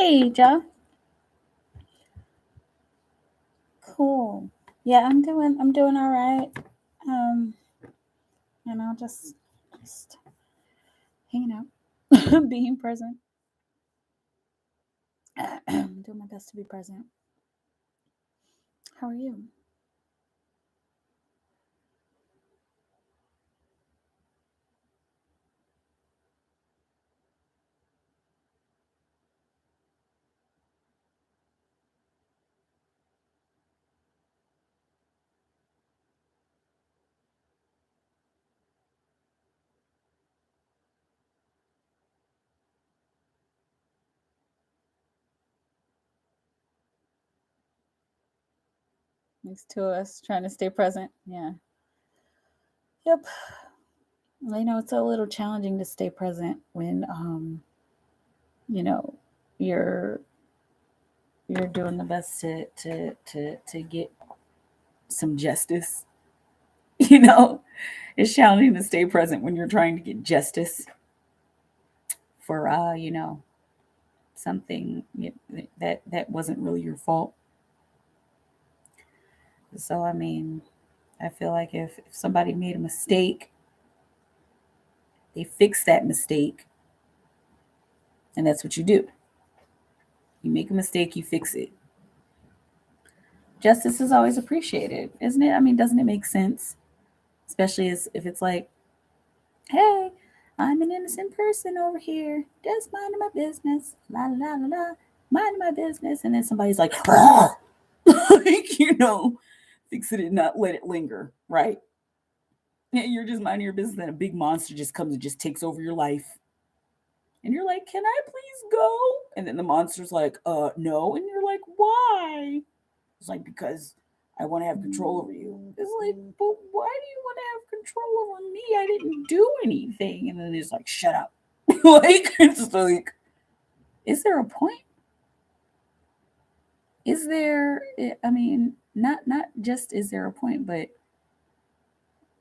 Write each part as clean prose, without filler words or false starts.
Hey, Joe. Cool. Yeah, I'm doing all right. Um, just hanging out, being present. Doing my best to be present. How are you? These two of us trying to stay present. Yeah. Yep. It's a little challenging to stay present when you know, you're you're doing the best to get some justice. You know, it's challenging to stay present when you're trying to get justice for something that wasn't really your fault. So I mean, I feel like if somebody made a mistake, they fix that mistake, and that's what you do. You make a mistake, you fix it. Justice is always appreciated, isn't it? I mean, doesn't it make sense? Especially as if it's like, hey, I'm an innocent person over here, just minding my business, la la la la, minding my business, and then somebody's like, like fix it and not let it linger, right? Yeah, you're just minding your business, and a big monster just comes and just takes over your life. And you're like, can I please go? And then the monster's like, no. And you're like, why? It's like, because I want to have control over you. It's like, but why do you want to have control over me? I didn't do anything. And then it's like, shut up. Like, it's like, is there a point? Is there, I mean, not just is there a point, but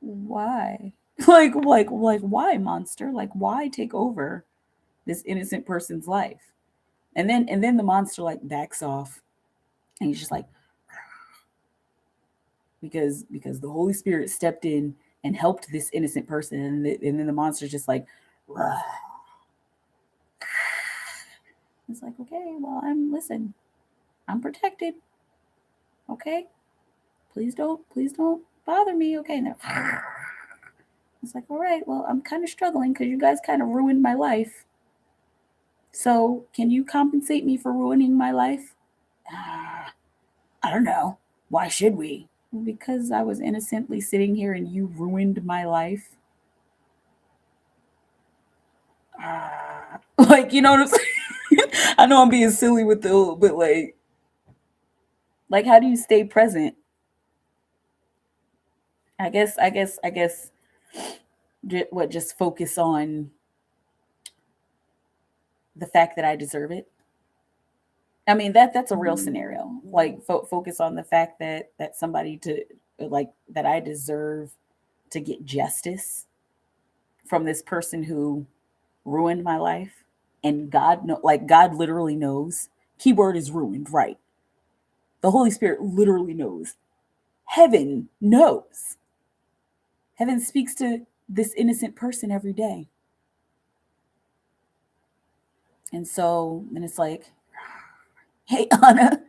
why? Like why, monster? Like why take over this innocent person's life? And then the monster like backs off, and he's just like, because the Holy Spirit stepped in and helped this innocent person, and then the monster's just like, it's like, okay, well, I'm protected, okay, please don't bother me, okay. And it's like, all right, well, I'm kind of struggling because you guys kind of ruined my life. So can you compensate me for ruining my life? I don't know. Why should we? Because I was innocently sitting here and you ruined my life. Like, you know what I'm saying? I know I'm being silly with the, but like, how do you stay present? I guess, what, just focus on the fact that I deserve it. I mean, that's a real scenario. Like, focus on the fact that somebody to like that I deserve to get justice from this person who ruined my life, and God literally knows. Keyword is ruined, right? The Holy Spirit literally knows. Heaven knows. Heaven speaks to this innocent person every day. And so then it's like, hey, Anna.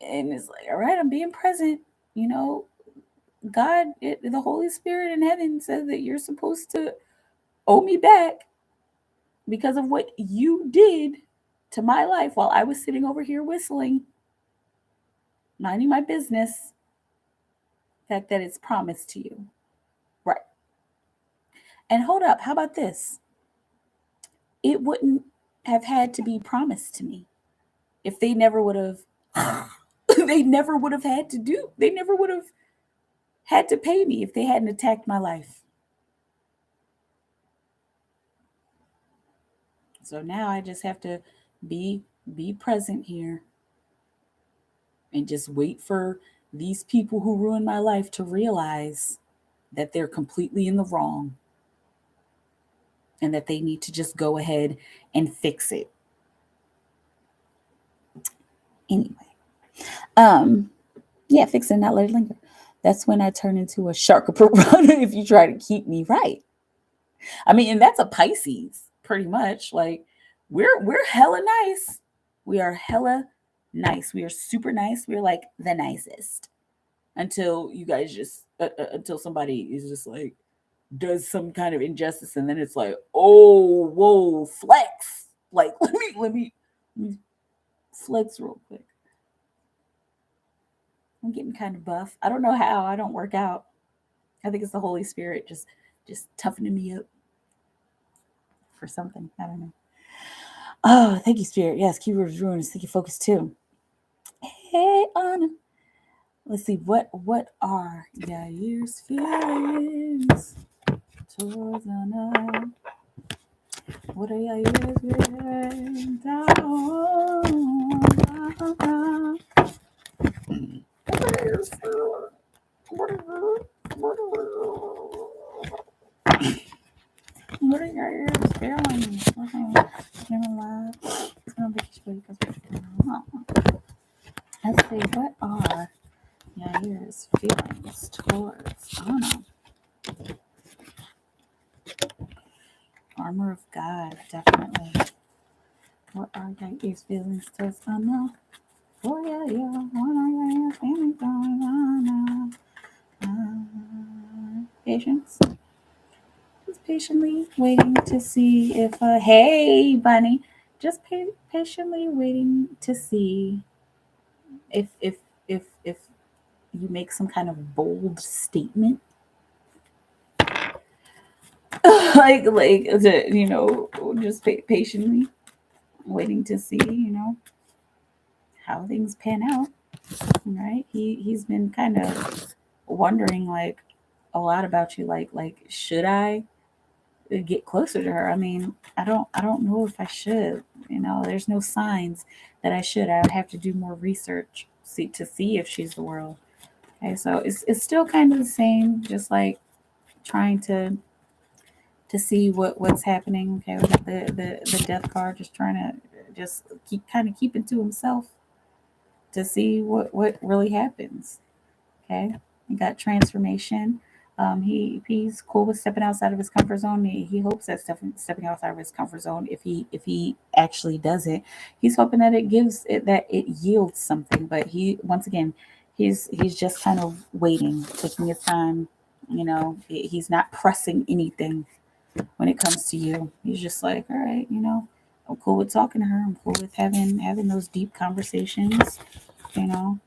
And it's like, all right, I'm being present. You know, the Holy Spirit in heaven says that you're supposed to owe me back because of what you did to my life while I was sitting over here whistling, minding my business. The fact that it's promised to you. Right. And hold up, how about this? It wouldn't have had to be promised to me if they never would have they never would have had to pay me if they hadn't attacked my life. So now I just have to be be present here and just wait for these people who ruined my life to realize that they're completely in the wrong and that they need to just go ahead and fix it. Anyway, yeah, fix it and not let it linger. That's when I turn into a shark or piranha if you try to keep me right. I mean, and that's a Pisces, pretty much. Like we're hella nice. We are hella nice. We are super nice. We're like the nicest until you guys just until somebody is just like does some kind of injustice, and then it's like, oh, whoa, flex. Like let me flex real quick. I'm getting kind of buff. I don't know how. I don't work out. I think it's the Holy Spirit just toughening me up for something. I don't know. Oh, thank you, Spirit. Yes, keywords ruins. Thank you, focus too. Hey, Anna. Let's see. What are Yair's feelings towards Anna? What are Yair's feelings? What are Yair's feelings? Let's see. What are Yair's feelings towards Anna? Armor of God, definitely. What are Yair's feelings towards Anna? Oh yeah, yeah. What are Yair's feelings towards Anna? Patience. Just patiently waiting to see if. Hey, bunny. Just patiently waiting to see if you make some kind of bold statement, like just patiently waiting to see how things pan out. Right? He's been kind of wondering like a lot about you. Like should I get closer to her? I mean, I don't know if I should. There's no signs that I should. I would have to do more research to see if she's the world. Okay, so it's still kind of the same, just like trying to see what's happening. Okay, we got the death card, just trying to just keeping to himself to see what really happens. Okay, we got transformation. He's cool with stepping outside of his comfort zone. He hopes that stepping outside of his comfort zone, if he actually does it, he's hoping that it yields something. But once again, he's just kind of waiting, taking his time. He's not pressing anything when it comes to you. He's just like, all right, I'm cool with talking to her. I'm cool with having those deep conversations. I'm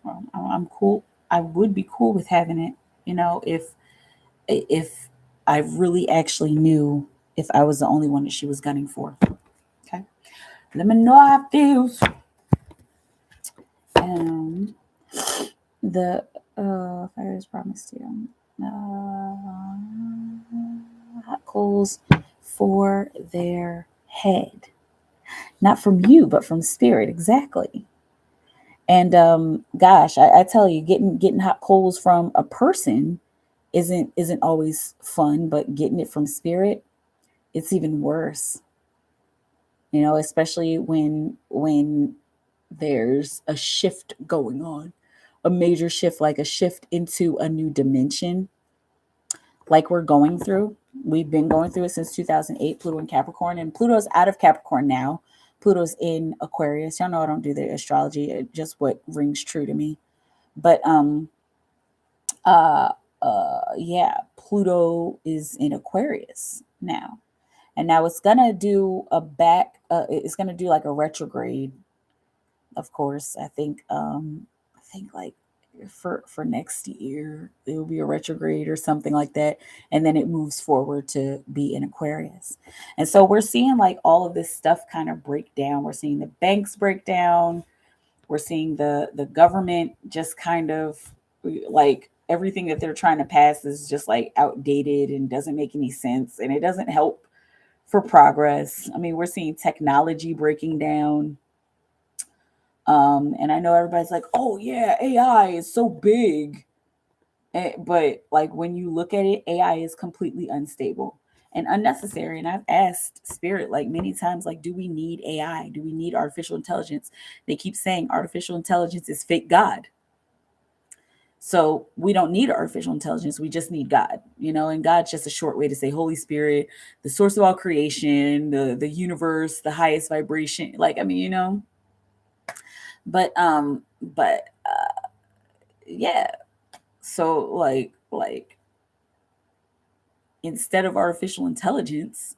cool. I would be cool with having it. If I really actually knew if I was the only one that she was gunning for. Okay, let me know how it feels. The fire is promised you. Hot coals for their head, not from you, but from spirit. Exactly. And gosh, I tell you, getting hot coals from a person isn't always fun, but getting it from spirit, it's even worse. Especially when there's a shift going on, a major shift, like a shift into a new dimension, like we're going through. We've been going through it since 2008, Pluto in Capricorn, and Pluto's out of Capricorn now. Pluto's in Aquarius. Y'all know I don't do the astrology, just what rings true to me. But yeah, Pluto is in Aquarius now. And now it's gonna do it's gonna do like a retrograde, of course. I think like for next year it will be a retrograde or something like that, and then it moves forward to be in Aquarius. And so we're seeing like all of this stuff kind of break down. We're seeing the banks break down. We're seeing the government just kind of like everything that they're trying to pass is just like outdated and doesn't make any sense, and it doesn't help for progress. I mean, we're seeing technology breaking down. And I know everybody's like, oh yeah, AI is so big. But like when you look at it, AI is completely unstable. and unnecessary. And I've asked Spirit like many times, like, do we need AI? Do we need artificial intelligence? They keep saying artificial intelligence is fake God. So we don't need artificial intelligence. We just need God, and God's just a short way to say Holy Spirit, the source of all creation, the universe, the highest vibration. Like, I mean, but yeah. So like instead of artificial intelligence,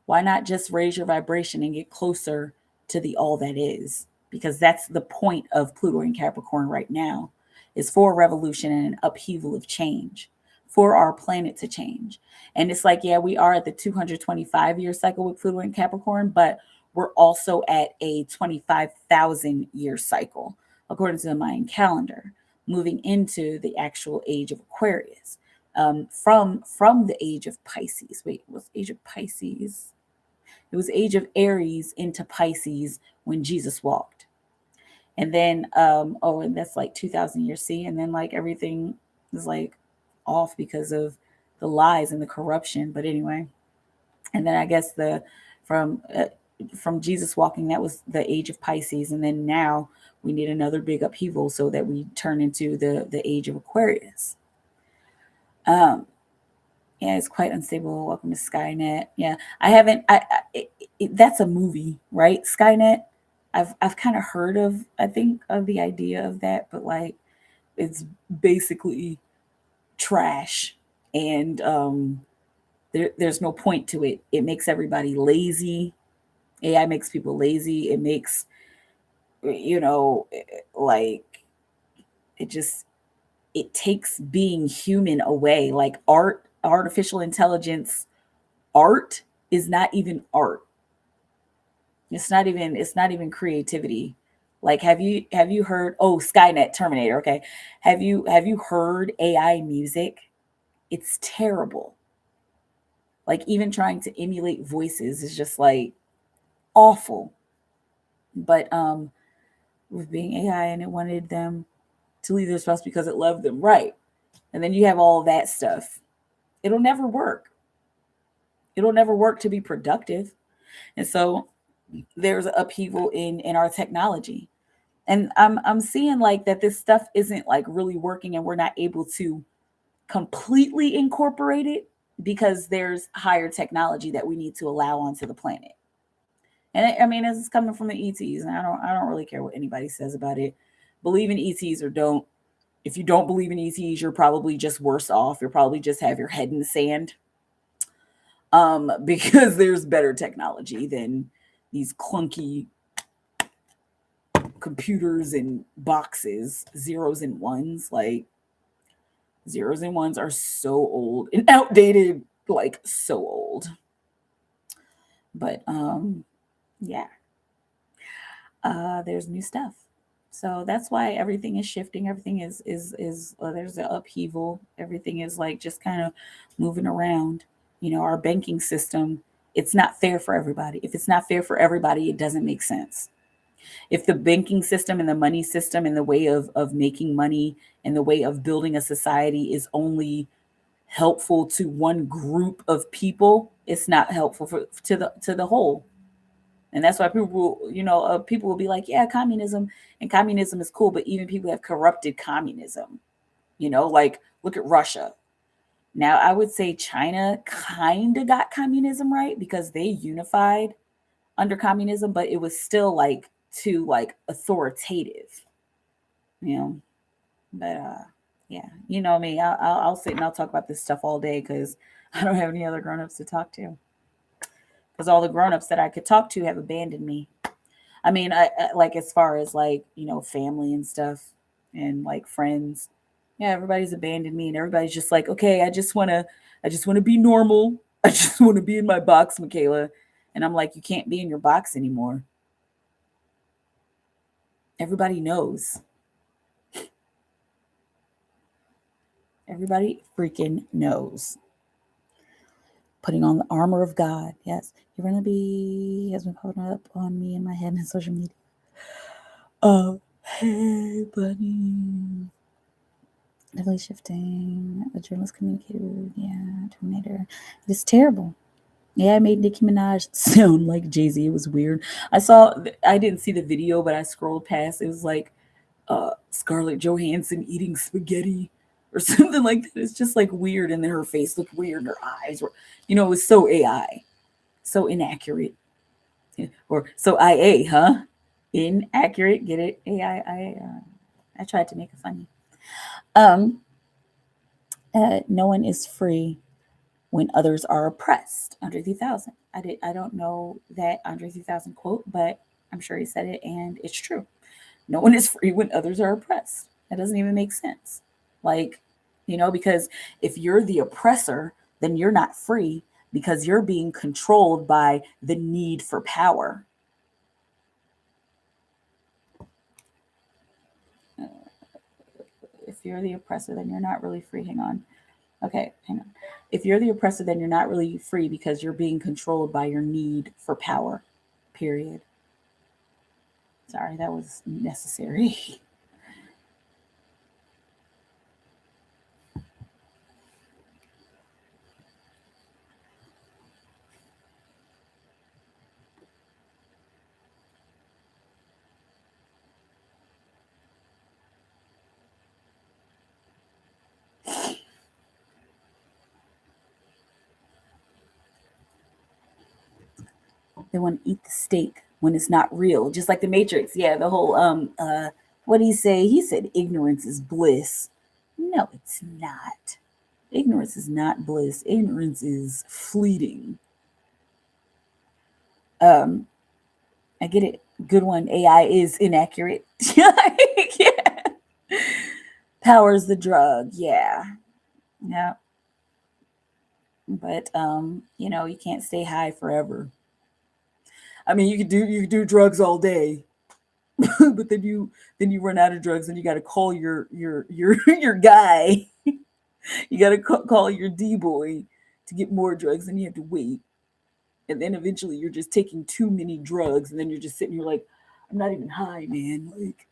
why not just raise your vibration and get closer to the all that is? Because that's the point of Pluto and Capricorn right now, is for a revolution and an upheaval of change, for our planet to change. And it's like, yeah, we are at the 225-year cycle with Pluto and Capricorn, but we're also at a 25,000-year cycle, according to the Mayan calendar, moving into the actual age of Aquarius. From the age of Pisces. Wait, what's age of Pisces? It was age of Aries into Pisces when Jesus walked. And then, and that's like 2,000 years C. And then like everything is like off because of the lies and the corruption. But anyway, and then I guess from Jesus walking, that was the age of Pisces. And then now we need another big upheaval so that we turn into the age of Aquarius. Yeah, it's quite unstable. Welcome to Skynet. Yeah, I haven't. That's a movie, right? Skynet. I've kind of heard of. I think of the idea of that, but like, it's basically trash, and there's no point to it. It makes everybody lazy. AI makes people lazy. It makes, like, it just it takes being human away. Like artificial intelligence art is not even art. It's not even creativity. Like, have you heard, oh, Skynet, Terminator, okay. Have you heard AI music? It's terrible. Like, even trying to emulate voices is just like awful. But with being AI, and it wanted them to leave their spouse because it loved them, right? And then you have all that stuff. It'll never work. It'll never work to be productive. And so there's an upheaval in our technology. And I'm seeing like that this stuff isn't like really working, and we're not able to completely incorporate it because there's higher technology that we need to allow onto the planet. And I mean, this is coming from the ETs, and I don't really care what anybody says about it. Believe in ETs or don't. If you don't believe in ETs, you're probably just worse off. You're probably just have your head in the sand. Because there's better technology than these clunky computers and boxes, zeros and ones. Like, zeros and ones are so old and outdated, like so old. But yeah. There's new stuff. So that's why everything is shifting. Everything is there's an upheaval. Everything is like just kind of moving around. Our banking system, it's not fair for everybody. If it's not fair for everybody, it doesn't make sense. If the banking system and the money system and the way of making money and the way of building a society is only helpful to one group of people, it's not helpful to the whole. And that's why people will be like, yeah, communism, and communism is cool, but even people have corrupted communism. Like, look at Russia. Now, I would say China kind of got communism right because they unified under communism, but it was still like too like authoritative, you know. But yeah, me. I'll sit and I'll talk about this stuff all day because I don't have any other grown-ups to talk to. Because all the grown-ups that I could talk to have abandoned me. I mean, I like, as far as like family and stuff, and like friends. Yeah, everybody's abandoned me, and everybody's just like, okay, I just wanna be normal. I just want to be in my box, Mikaela. And I'm like, you can't be in your box anymore. Everybody knows. Everybody freaking knows. Putting on the armor of God. Yes, you're gonna be has been popping up on me in my head and social media. Oh, hey, buddy. Definitely shifting. The journalist communicated. Yeah, Terminator. It's terrible. Yeah, it made Nicki Minaj sound like Jay-Z. It was weird. I didn't see the video, but I scrolled past. It was like Scarlett Johansson eating spaghetti or something like that. It's just like weird. And then her face looked weird. And her eyes were, it was so AI, so inaccurate. Or so IA, huh? Inaccurate. Get it? AI. I tried to make it funny. Um, no one is free when others are oppressed. Andre 3000. I don't know that Andre 3000 quote, but I'm sure he said it and it's true. No one is free when others are oppressed. That doesn't even make sense. Like, because if you're the oppressor, then you're not free because you're being controlled by the need for power. If you're the oppressor, then you're not really free. Hang on. Okay, hang on. If you're the oppressor, then you're not really free because you're being controlled by your need for power. Period. Sorry, that was necessary. They want to eat the steak when it's not real, just like the Matrix. Yeah, the whole what did he say? He said ignorance is bliss. No, it's not. Ignorance is not bliss. Ignorance is fleeting. Um, I get it. Good one. AI is inaccurate. Yeah. Power's the drug. Yeah. Yeah. But you can't stay high forever. I mean, you could do drugs all day, but then you run out of drugs and you got to call your your guy. You got to call your D boy to get more drugs, and you have to wait. And then eventually you're just taking too many drugs, and then you're just sitting here like, I'm not even high, man. Like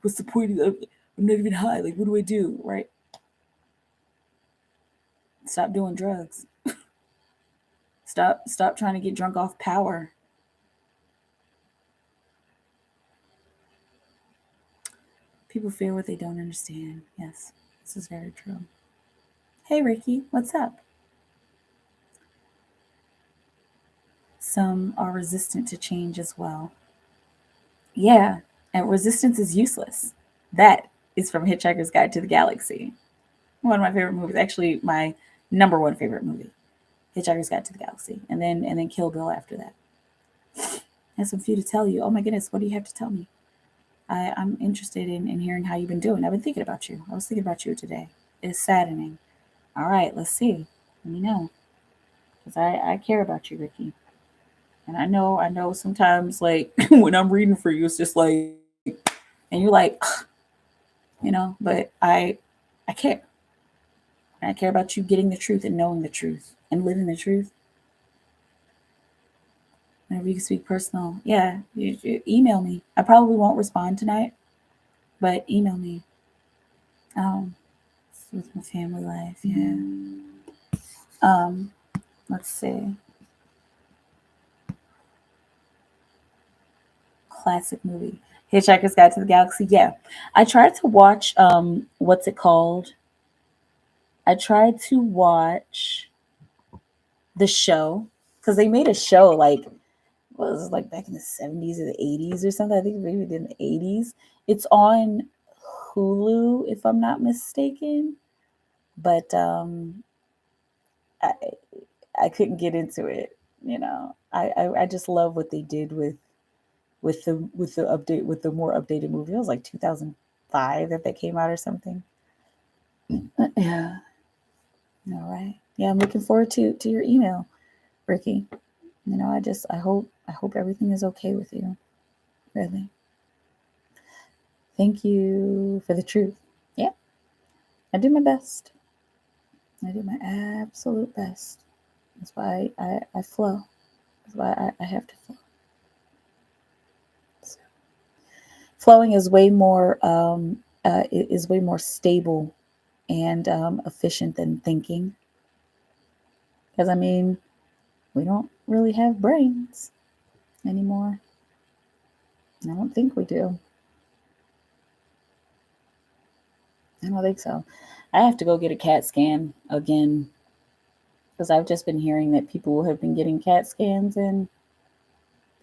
what's the point of that? I'm not even high. Like, what do I do? Right? Stop doing drugs. Stop trying to get drunk off power. People fear what they don't understand. Yes, this is very true. Hey, Ricky, what's up? Some are resistant to change as well. Yeah, and resistance is useless. That is from Hitchhiker's Guide to the Galaxy. One of my favorite movies, actually my number one favorite movie. Hitchhiker's Guide to the Galaxy, and then Kill Bill after that. I have some for you to tell you. Oh my goodness, what do you have to tell me? I'm interested in hearing how you've been doing. I've been thinking about you. I was thinking about you today. It's saddening. All right, let's see. Let me know. Because I care about you, Ricky. And I know sometimes like when I'm reading for you, it's just like, and you're like, but I care. And I care about you getting the truth and knowing the truth and living the truth. Whenever you can speak personal, yeah, you email me. I probably won't respond tonight, but email me. With my family life, yeah. Um, let's see. Classic movie. Hitchhiker's Guide to the Galaxy. Yeah. I tried to watch what's it called? I tried to watch the show because they made a show like what was it, like back in the 70s or the 80s or something. I think maybe in the 80s. It's on Hulu if I'm not mistaken. But I I couldn't get into it, I just love what they did with the update with the more updated movie. It was like 2005 that came out or something. Yeah. All right. Yeah, I'm looking forward to your email, Ricky. I hope everything is okay with you. Really. Thank you for the truth. Yeah, I do my best. I do my absolute best. That's why I flow. That's why I have to flow. Flowing is way more is way more stable and efficient than thinking. Because, I mean, we don't really have brains anymore. I don't think we do. I don't think so. I have to go get a CAT scan again because I've just been hearing that people have been getting CAT scans and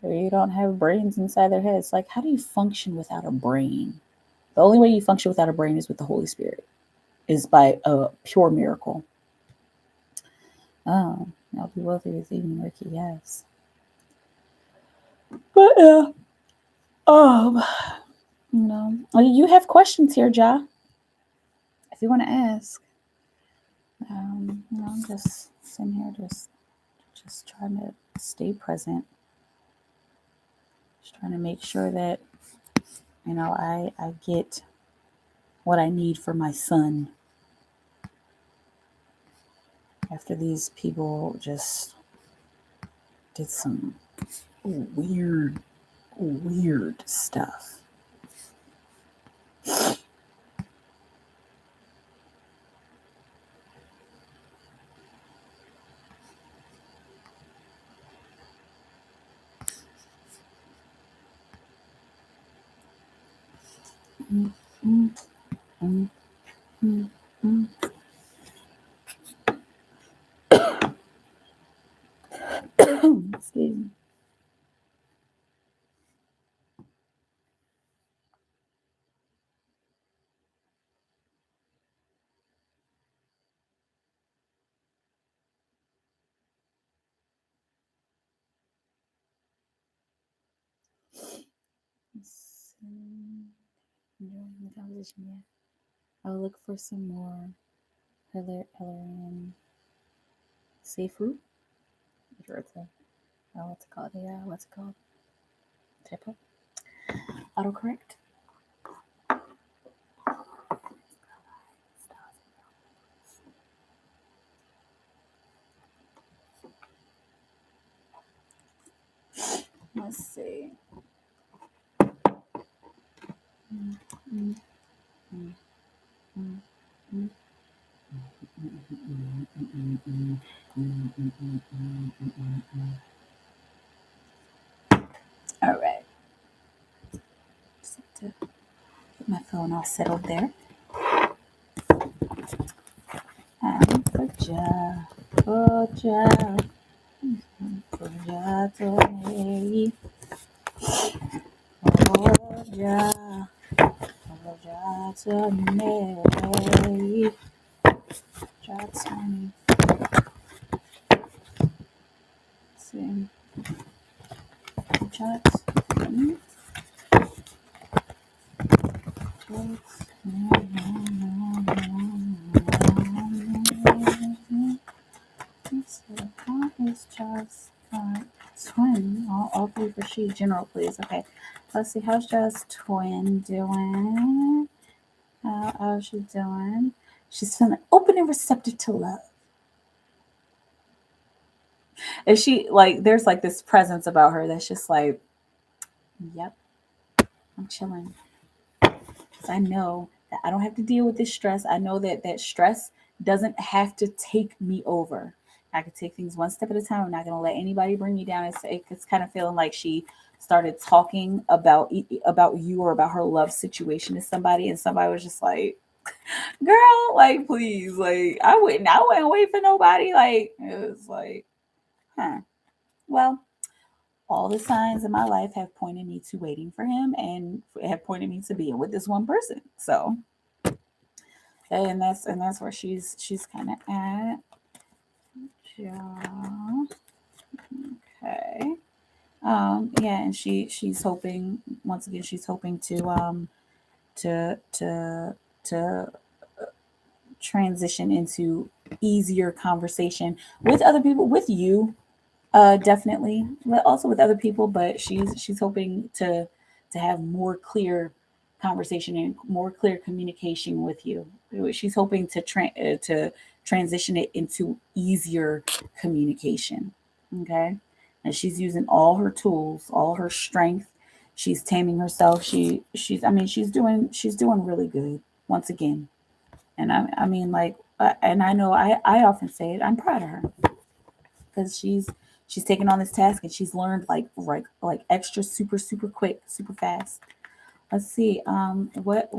they don't have brains inside their heads. Like, how do you function without a brain? The only way you function without a brain is with the Holy Spirit, is by a pure miracle. Oh, I'll be wealthy this evening, Ricky. Yes. But you have questions here, Ja. If you want to ask, I'm just sitting here, just trying to stay present, just trying to make sure that I get what I need for my son. After these people just did some weird stuff. Excuse me. Enjoying the conversation, yeah. I'll look for some more Hillarian seafood. What's it called? Yeah, what's it called? Typo? Autocorrect? Let's see. All right. Just have to get my phone all settled there. And for Chats. Is just twin. All three for she. General, please. Okay. Let's see. How's just twin doing? How's she doing? She's feeling open and receptive to love. And she there's this presence about her that's just like, yep, I'm chilling. Because I know that I don't have to deal with this stress. I know that stress doesn't have to take me over. I can take things one step at a time. I'm not going to let anybody bring me down. It's kind of feeling like she started talking about you or about her love situation to somebody, and somebody was just like, girl, please, I wouldn't wait for nobody. It was like, well, all the signs in my life have pointed me to waiting for him and have pointed me to being with this one person. So, and that's where she's kind of at. Yeah. Okay. Yeah, and she's hoping, once again, she's hoping to transition into easier conversation with other people, with you, definitely, but also with other people. But she's hoping to have more clear conversation and more clear communication with you. She's hoping to transition it into easier communication. Okay, and she's using all her tools, all her strength. She's taming herself. She's doing really good. Once again, And I mean, like, and I know I often say it. I'm proud of her because she's taken on this task and she's learned like extra super quick, super fast. Let's see. What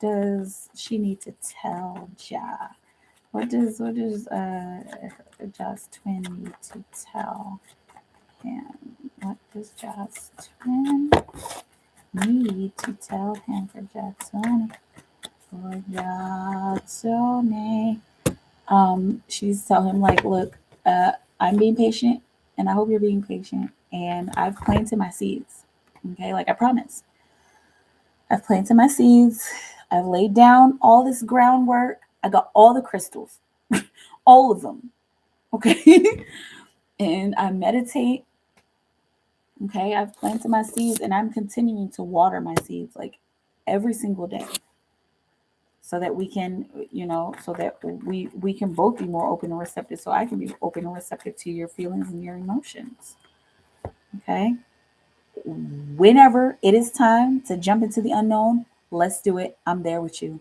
does she need to tell Ja? What does Ja's twin need to tell him? What does Ja's twin need to tell him for Jatsone? For Jatsone. She's telling him like, look, I'm being patient, and I hope you're being patient, and I've planted my seeds. Okay, like I promised. I've planted my seeds. I've laid down all this groundwork. I got all the crystals, all of them. Okay, and I meditate. Okay, I've planted my seeds, and I'm continuing to water my seeds like every single day so that we can, so that we can both be more open and receptive, so I can be open and receptive to your feelings and your emotions. Okay, whenever it is time to jump into the unknown, let's do it. I'm there with you,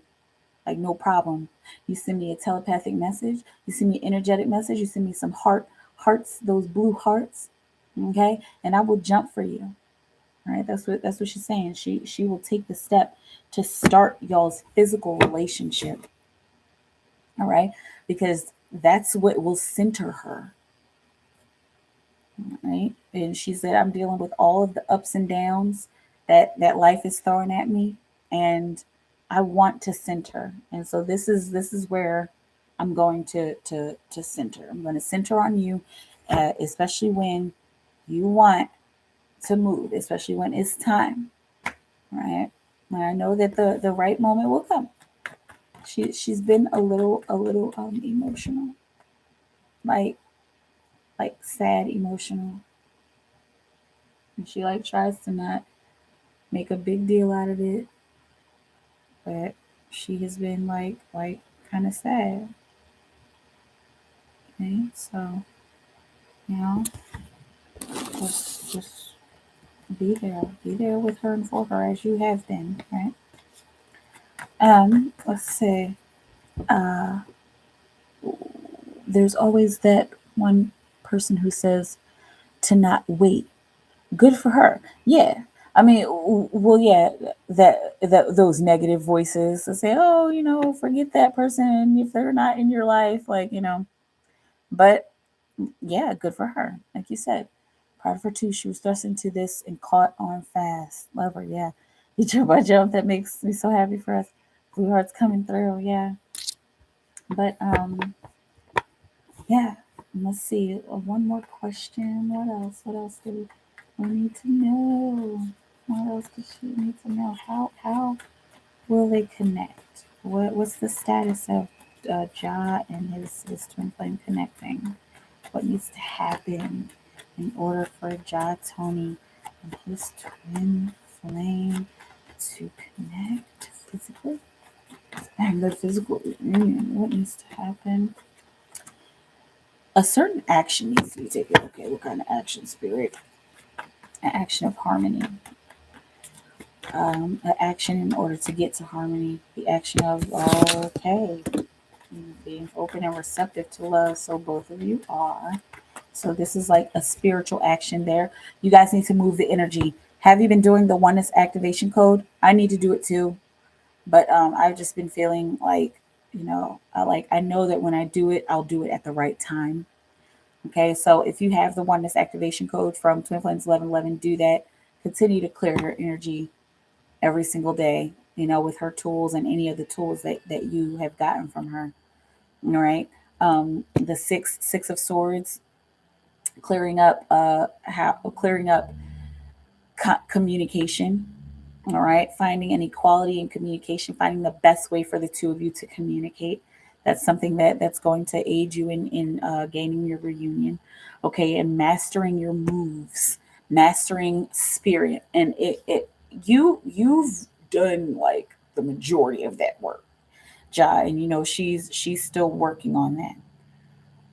like no problem. You send me a telepathic message, you send me an energetic message, you send me some hearts, those blue hearts. Okay, and I will jump for you. All right, that's what she's saying. She will take the step to start y'all's physical relationship. All right, because that's what will center her. Right, and she said, I'm dealing with all of the ups and downs that life is throwing at me, and I want to center. And so this is where I'm going to center. I'm going to center on you, especially when you want to move, especially when it's time. Right, and I know that the right moment will come. She's been a little emotional, like sad emotional, and she like tries to not make a big deal out of it, but she has been like kind of sad. Okay, so you know, just be there with her and for her as you have been, right? Let's see. Uh, there's always that one person who says to not wait. Good for her. Yeah. I mean, well, yeah, that those negative voices that say, "Oh, forget that person if they're not in your life," like But yeah, good for her. Like you said, proud of her too. She was thrust into this and caught on fast. Love her. Yeah, you jump by jump. That makes me so happy for us. Blue hearts coming through. Yeah, but yeah. Let's see. One more question. What else? What else do we need to know? What else does she need to know? How will they connect? What's the status of Ja and his twin flame connecting? What needs to happen in order for Ja Tony and his twin flame to connect physically? And the physical union. What needs to happen? A certain action needs to be taken. Okay, what kind of action, spirit? An action of harmony. An action in order to get to harmony. The action of, okay, being open and receptive to love. So both of you are. So this is like a spiritual action there. You guys need to move the energy. Have you been doing the oneness activation code? I need to do it too. But I've just been feeling like, I know that when I do it, I'll do it at the right time. Okay, so if you have the oneness activation code from Twin Flames 1111, do that. Continue to clear her energy every single day, with her tools and any of the tools that you have gotten from her. All right. The six of swords, clearing up communication. All right, finding an equality in communication, finding the best way for the two of you to communicate. That's something that's going to aid you in gaining your reunion. Okay, and mastering your moves, mastering spirit, and you've done like the majority of that work, Ja, and she's still working on that.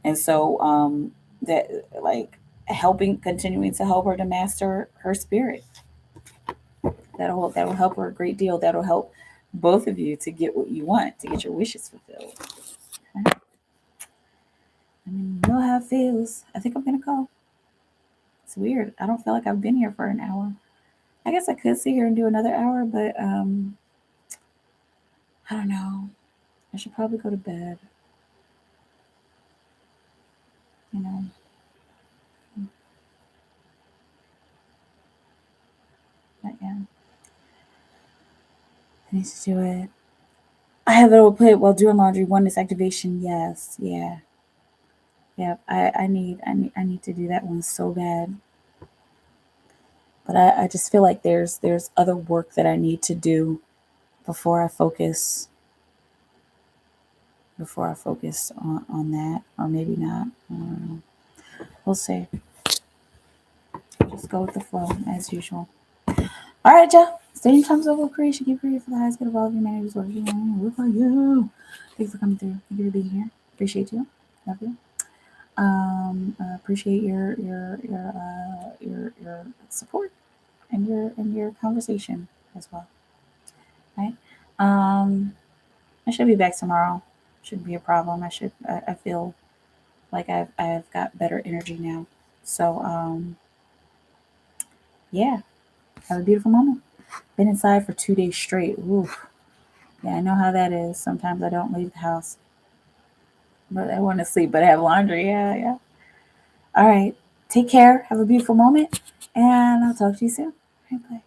And so that, like, continuing to help her to master her spirit, that'll help her a great deal. That'll help both of you to get what you want, to get your wishes fulfilled. Okay? I mean, you know how it feels. I think I'm gonna go. It's weird. I don't feel like I've been here for an hour. I guess I could sit here and do another hour, but I don't know. I should probably go to bed. You know. But yeah, I need to do it. I have it all play while doing laundry. Oneness activation. Yes. Yeah. Yeah. I need to do that one so bad. But I just feel like there's other work that I need to do before I focus on that, or maybe not. I don't know. We'll see. Just go with the flow as usual. All right, y'all. Stay in times of creation. Keep creating for the highest good of all of humanity's work. Look for you. Thanks for coming through. Thank you for being here. Appreciate you. Love you. Appreciate your support and your conversation as well. Right. I should be back tomorrow. Shouldn't be a problem. I feel like I've got better energy now. So yeah. Have a beautiful moment. Been inside for 2 days straight. Ooh. Yeah, I know how that is. Sometimes I don't leave the house, but I want to sleep, but I have laundry. Yeah, yeah. All right. Take care. Have a beautiful moment, and I'll talk to you soon. Bye.